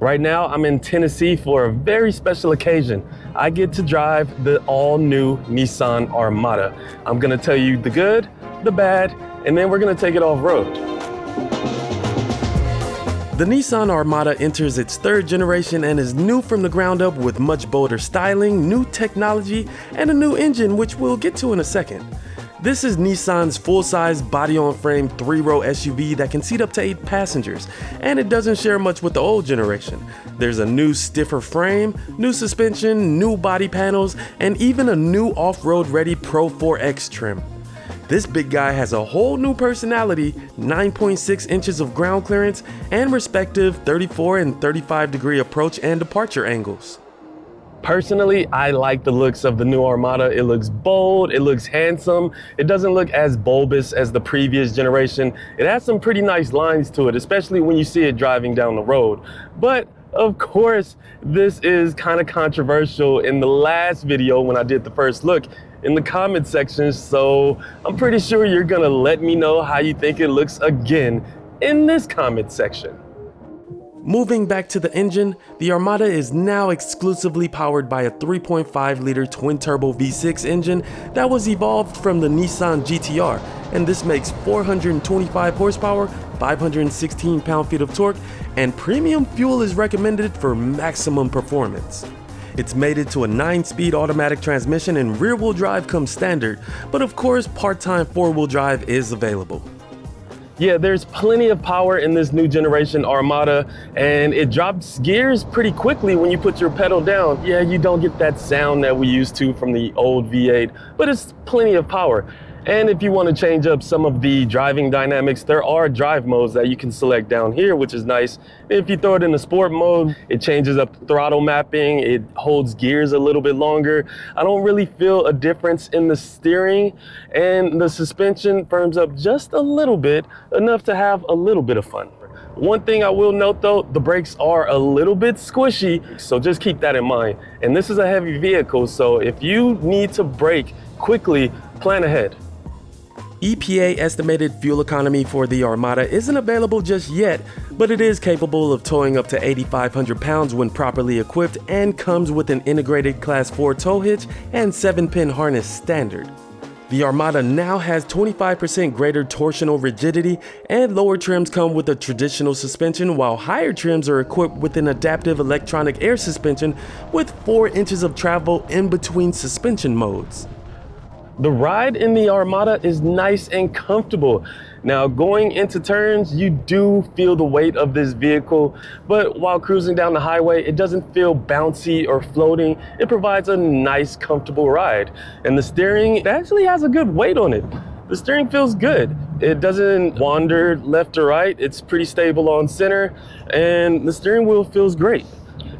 Right now, I'm in Tennessee for a very special occasion. I get to drive the all-new Nissan Armada. I'm gonna tell you the good, the bad, and then we're gonna take it off-road. The Nissan Armada enters its third generation and is new from the ground up with much bolder styling, new technology, and a new engine, which we'll get to in a second. This is Nissan's full-size body-on-frame 3-row SUV that can seat up to 8 passengers, and it doesn't share much with the old generation. There's a new stiffer frame, new suspension, new body panels, and even a new off-road ready Pro 4X trim. This big guy has a whole new personality, 9.6 inches of ground clearance, and respective 34 and 35 degree approach and departure angles. Personally, I like the looks of the new Armada. It looks bold, it looks handsome. It doesn't look as bulbous as the previous generation. It has some pretty nice lines to it, especially when you see it driving down the road. But of course, this is kind of controversial in the last video when I did the first look in the comment section. So I'm pretty sure you're gonna let me know how you think it looks again in this comment section. Moving back to the engine, the Armada is now exclusively powered by a 3.5-liter twin-turbo V6 engine that was evolved from the Nissan GT-R, and this makes 425 horsepower, 516 pound-feet of torque, and premium fuel is recommended for maximum performance. It's mated to a 9-speed automatic transmission and rear-wheel drive comes standard, but of course part-time 4-wheel drive is available. Yeah, there's plenty of power in this new generation Armada, and it drops gears pretty quickly when you put your pedal down. Yeah, you don't get that sound that we used to from the old V8, but it's plenty of power. And if you want to change up some of the driving dynamics, there are drive modes that you can select down here, which is nice. If you throw it in the sport mode, it changes up throttle mapping, it holds gears a little bit longer. I don't really feel a difference in the steering, and the suspension firms up just a little bit, enough to have a little bit of fun. One thing I will note though, the brakes are a little bit squishy, so just keep that in mind. And this is a heavy vehicle, so if you need to brake quickly, plan ahead. EPA estimated fuel economy for the Armada isn't available just yet, but it is capable of towing up to 8,500 pounds when properly equipped and comes with an integrated Class 4 tow hitch and 7-pin harness standard. The Armada now has 25% greater torsional rigidity, and lower trims come with a traditional suspension, while higher trims are equipped with an adaptive electronic air suspension with 4 inches of travel in between suspension modes. The ride in the Armada is nice and comfortable. Now, going into turns, you do feel the weight of this vehicle, but while cruising down the highway, it doesn't feel bouncy or floating. It provides a nice, comfortable ride. And the steering, it actually has a good weight on it. The steering feels good. It doesn't wander left or right. It's pretty stable on center, and the steering wheel feels great.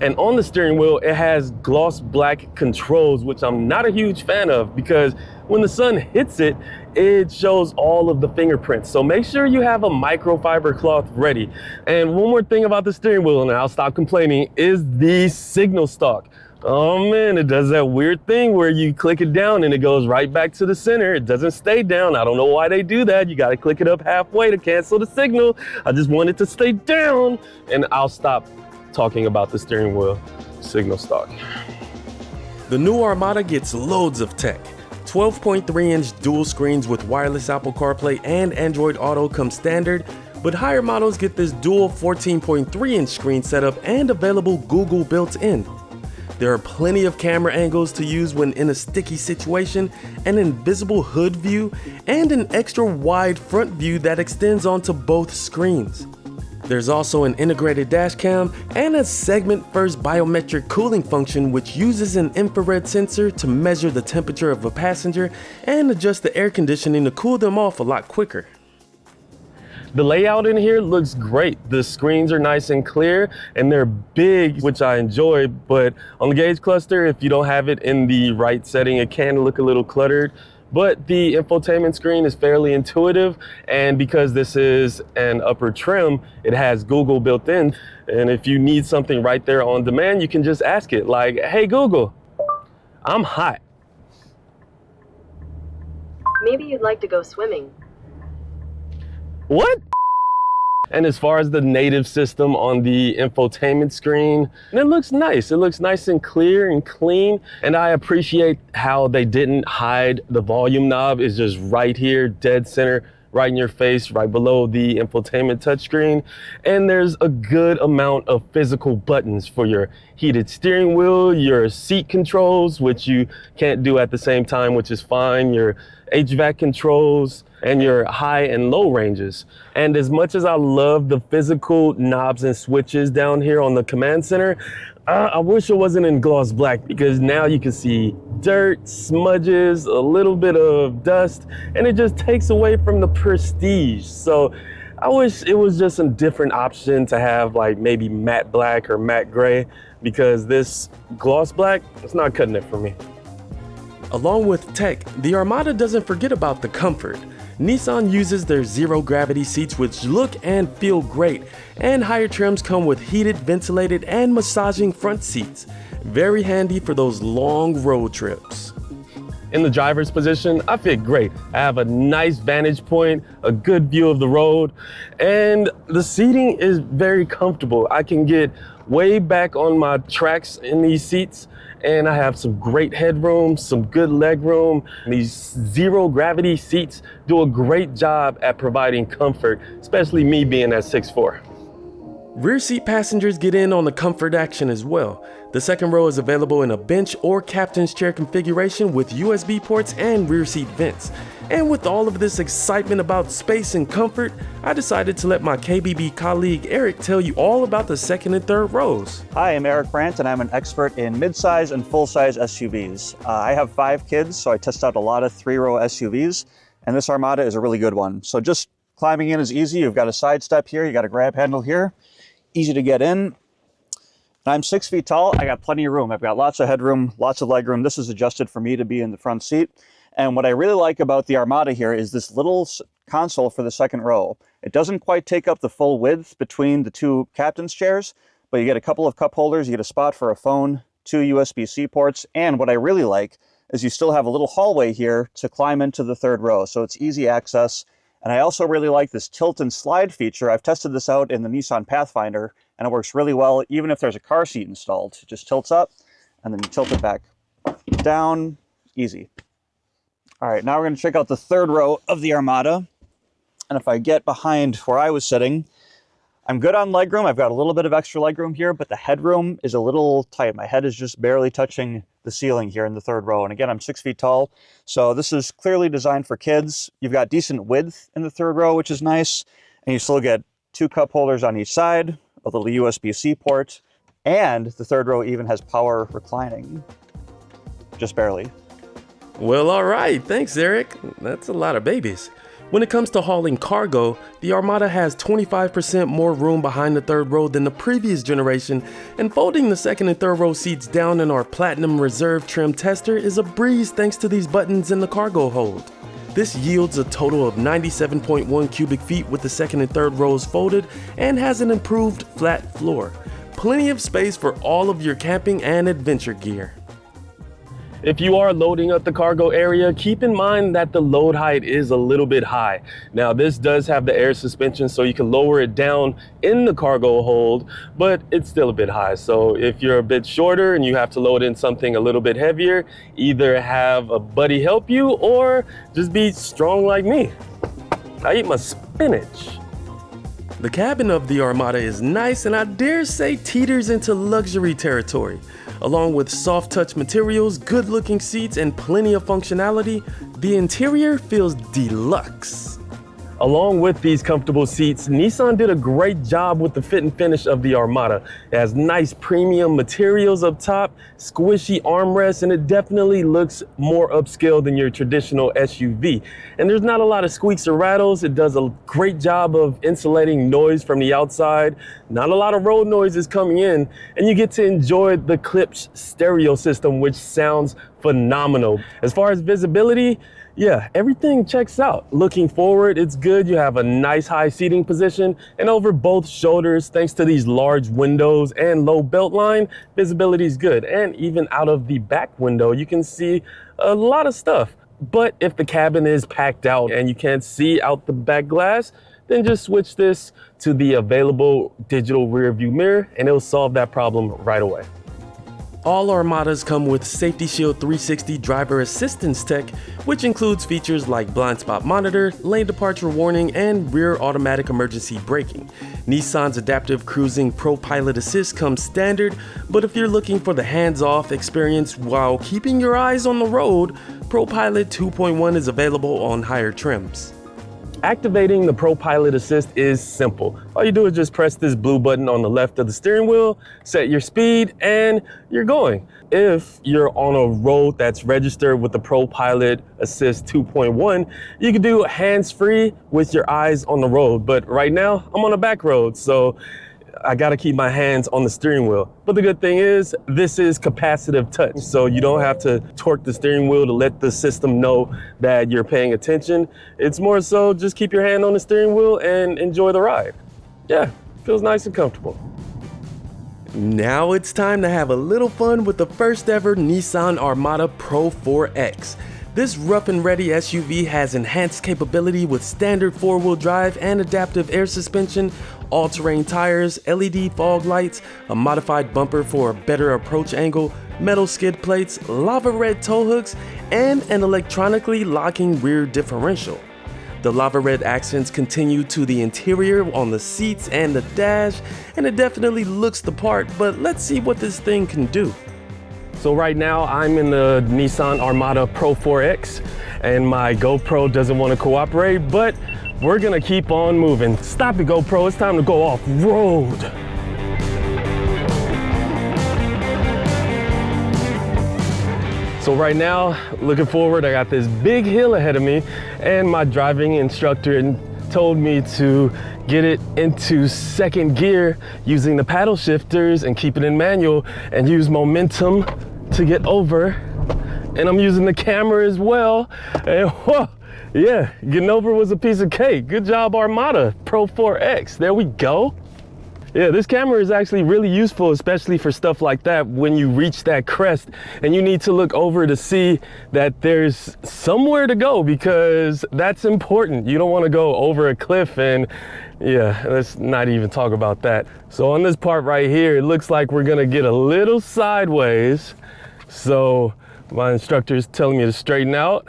And on the steering wheel, it has gloss black controls, which I'm not a huge fan of because when the sun hits it, it shows all of the fingerprints. So make sure you have a microfiber cloth ready. And one more thing about the steering wheel, and I'll stop complaining, is the signal stalk. Oh man, it does that weird thing where you click it down and it goes right back to the center. It doesn't stay down. I don't know why they do that. You got to click it up halfway to cancel the signal. I just want it to stay down, and I'll stop talking about the steering wheel signal stalk. The new Armada gets loads of tech. 12.3-inch dual screens with wireless Apple CarPlay and Android Auto come standard, but higher models get this dual 14.3-inch screen setup and available Google built in. There are plenty of camera angles to use when in a sticky situation, an invisible hood view, and an extra wide front view that extends onto both screens. There's also an integrated dash cam and a segment-first biometric cooling function which uses an infrared sensor to measure the temperature of a passenger and adjust the air conditioning to cool them off a lot quicker. The layout in here looks great. The screens are nice and clear and they're big, which I enjoy, but on the gauge cluster, if you don't have it in the right setting, it can look a little cluttered. But the infotainment screen is fairly intuitive, and because this is an upper trim, it has Google built in. And if you need something right there on demand, you can just ask it like, hey Google, I'm hot. Maybe you'd like to go swimming. What? And as far as the native system on the infotainment screen, it looks nice. It looks nice and clear and clean. And I appreciate how they didn't hide the volume knob. It's just right here, dead center, right in your face, right below the infotainment touchscreen. And there's a good amount of physical buttons for your heated steering wheel, your seat controls, which you can't do at the same time, which is fine, your HVAC controls, and your high and low ranges. And as much as I love the physical knobs and switches down here on the command center, I wish it wasn't in gloss black, because now you can see dirt, smudges, a little bit of dust, and it just takes away from the prestige. So I wish it was just a different option to have, like maybe matte black or matte gray, because this gloss black, it's not cutting it for me. Along with tech, the Armada doesn't forget about the comfort. Nissan uses their zero-gravity seats, which look and feel great, and higher trims come with heated, ventilated, and massaging front seats. Very handy for those long road trips. In the driver's position, I fit great. I have a nice vantage point, a good view of the road, and the seating is very comfortable. I can get way back on my tracks in these seats, and I have some great headroom, some good leg room. These zero gravity seats do a great job at providing comfort, especially me being at 6'4". Rear seat passengers get in on the comfort action as well. The second row is available in a bench or captain's chair configuration with USB ports and rear seat vents. And with all of this excitement about space and comfort, I decided to let my KBB colleague Eric tell you all about the second and third rows. Hi, I'm Eric Brandt, and I'm an expert in midsize and full-size SUVs. I have 5 kids, so I test out a lot of 3-row SUVs, and this Armada is a really good one. So just climbing in is easy. You've got a side step here, you got a grab handle here, easy to get in. And I'm 6 feet tall. I got plenty of room. I've got lots of headroom, lots of leg room. This is adjusted for me to be in the front seat. And what I really like about the Armada here is this little console for the second row. It doesn't quite take up the full width between the 2 captain's chairs, but you get a couple of cup holders, you get a spot for a phone, 2 USB-C ports, and what I really like is you still have a little hallway here to climb into the third row, so it's easy access. And I also really like this tilt and slide feature. I've tested this out in the Nissan Pathfinder, and it works really well even if there's a car seat installed. It just tilts up, and then you tilt it back down, easy. All right, now we're going to check out the third row of the Armada. And if I get behind where I was sitting, I'm good on legroom. I've got a little bit of extra legroom here, but the headroom is a little tight. My head is just barely touching the ceiling here in the third row. And again, I'm 6 feet tall, so this is clearly designed for kids. You've got decent width in the third row, which is nice. And you still get 2 cup holders on each side, a little USB-C port, and the third row even has power reclining, just barely. Well, all right, thanks Eric. That's a lot of babies. When it comes to hauling cargo, the Armada has 25% more room behind the third row than the previous generation, and folding the second and third row seats down in our Platinum Reserve trim tester is a breeze thanks to these buttons in the cargo hold. This yields a total of 97.1 cubic feet with the second and third rows folded and has an improved flat floor. Plenty of space for all of your camping and adventure gear. If you are loading up the cargo area, keep in mind that the load height is a little bit high. Now this does have the air suspension, so you can lower it down in the cargo hold, but it's still a bit high. So if you're a bit shorter and you have to load in something a little bit heavier, either have a buddy help you or just be strong like me. I eat my spinach. The cabin of the Armada is nice and I dare say teeters into luxury territory. Along with soft touch materials, good looking seats, and plenty of functionality, the interior feels deluxe. Along with these comfortable seats, Nissan did a great job with the fit and finish of the Armada. It has nice premium materials up top, squishy armrests, and it definitely looks more upscale than your traditional SUV. And there's not a lot of squeaks or rattles. It does a great job of insulating noise from the outside. Not a lot of road noises coming in, and you get to enjoy the Klipsch stereo system, which sounds phenomenal. As far as visibility, yeah, everything checks out. Looking forward, it's good. You have a nice high seating position, and over both shoulders, thanks to these large windows and low belt line, visibility is good. And even out of the back window, you can see a lot of stuff. But if the cabin is packed out and you can't see out the back glass, then just switch this to the available digital rear view mirror and it'll solve that problem right away. All Armadas come with Safety Shield 360 driver assistance tech, which includes features like blind spot monitor, lane departure warning, and rear automatic emergency braking. Nissan's Adaptive Cruising Pro Pilot Assist comes standard, but if you're looking for the hands-off experience while keeping your eyes on the road, Pro Pilot 2.1 is available on higher trims. Activating the Pro Pilot Assist is simple. All you do is just press this blue button on the left of the steering wheel, set your speed, and you're going. If you're on a road that's registered with the Pro Pilot Assist 2.1, you can do hands-free with your eyes on the road. But right now, I'm on a back road, so I gotta keep my hands on the steering wheel. But the good thing is, this is capacitive touch, so you don't have to torque the steering wheel to let the system know that you're paying attention. It's more so just keep your hand on the steering wheel and enjoy the ride. Yeah, feels nice and comfortable. Now it's time to have a little fun with the first ever Nissan Armada Pro 4X. This rough and ready SUV has enhanced capability with standard four-wheel drive and adaptive air suspension, all-terrain tires, LED fog lights, a modified bumper for a better approach angle, metal skid plates, lava red tow hooks, and an electronically locking rear differential. The lava red accents continue to the interior on the seats and the dash, and it definitely looks the part, but let's see what this thing can do. So right now I'm in the Nissan Armada Pro 4X and my GoPro doesn't want to cooperate, but we're gonna keep on moving. Stop it, GoPro, it's time to go off road. So right now, looking forward, I got this big hill ahead of me and my driving instructor told me to get it into second gear using the paddle shifters and keep it in manual and use momentum to get over. And I'm using the camera as well. And whoa, yeah, getting over was a piece of cake. Good job, Armada Pro 4X. There we go. Yeah, this camera is actually really useful, especially for stuff like that when you reach that crest and you need to look over to see that there's somewhere to go, because that's important. You don't want to go over a cliff, and yeah, let's not even talk about that. So on this part right here, it looks like we're gonna get a little sideways. So my instructor is telling me to straighten out,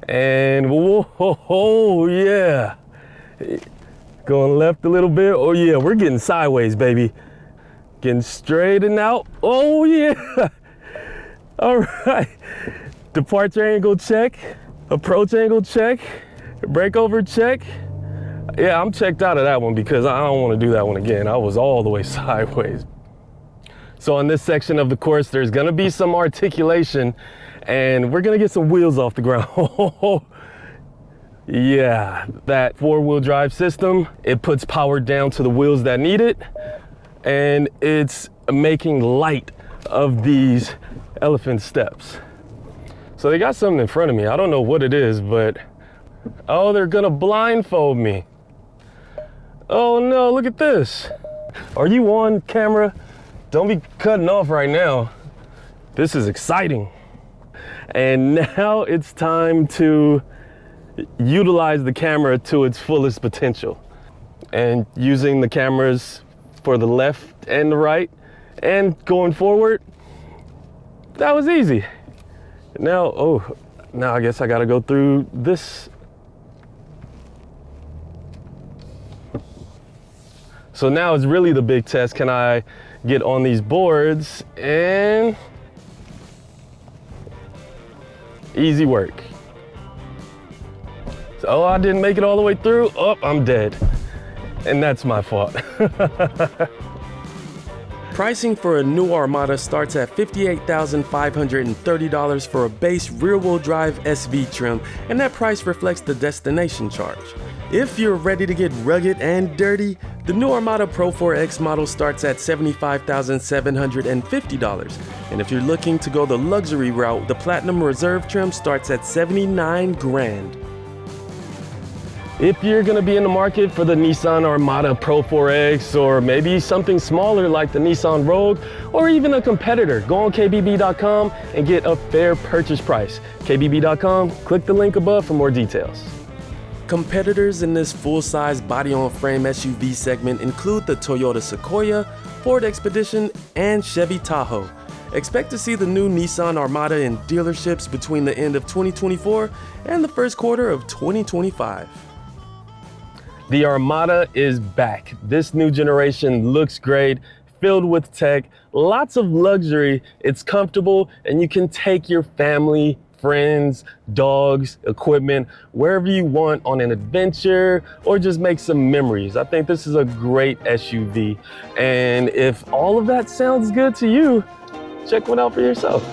and whoa, yeah. Going left a little bit. Oh yeah, we're getting sideways, baby. Getting straightened out. Oh yeah. All right. Departure angle check. Approach angle check. Brake over check. Yeah, I'm checked out of that one because I don't want to do that one again. I was all the way sideways. So on this section of the course, there's gonna be some articulation and we're gonna get some wheels off the ground. Yeah, that four-wheel drive system, it puts power down to the wheels that need it, and it's making light of these elephant steps. So they got something in front of me. I don't know what it is, but oh, they're gonna blindfold me. Oh no, look at this. Are you on camera? Don't be cutting off right now. This is exciting. And now it's time to utilize the camera to its fullest potential. And using the cameras for the left and the right and going forward, that was easy. Now, now I guess I gotta go through this. So now it's really the big test. Can I get on these boards? And easy work. Oh, I didn't make it all the way through. Oh, I'm dead. And that's my fault. Pricing for a new Armada starts at $58,530 for a base rear-wheel drive SV trim, and that price reflects the destination charge. If you're ready to get rugged and dirty, the new Armada Pro 4X model starts at $75,750. And if you're looking to go the luxury route, the Platinum Reserve trim starts at $79,000. If you're gonna be in the market for the Nissan Armada Pro 4X, or maybe something smaller like the Nissan Rogue, or even a competitor, go on kbb.com and get a fair purchase price. kbb.com, click the link above for more details. Competitors in this full-size body-on-frame SUV segment include the Toyota Sequoia, Ford Expedition, and Chevy Tahoe. Expect to see the new Nissan Armada in dealerships between the end of 2024 and the first quarter of 2025. The Armada is back. This new generation looks great, filled with tech, lots of luxury, it's comfortable, and you can take your family, friends, dogs, equipment, wherever you want on an adventure or just make some memories. I think this is a great SUV. And if all of that sounds good to you, check one out for yourself.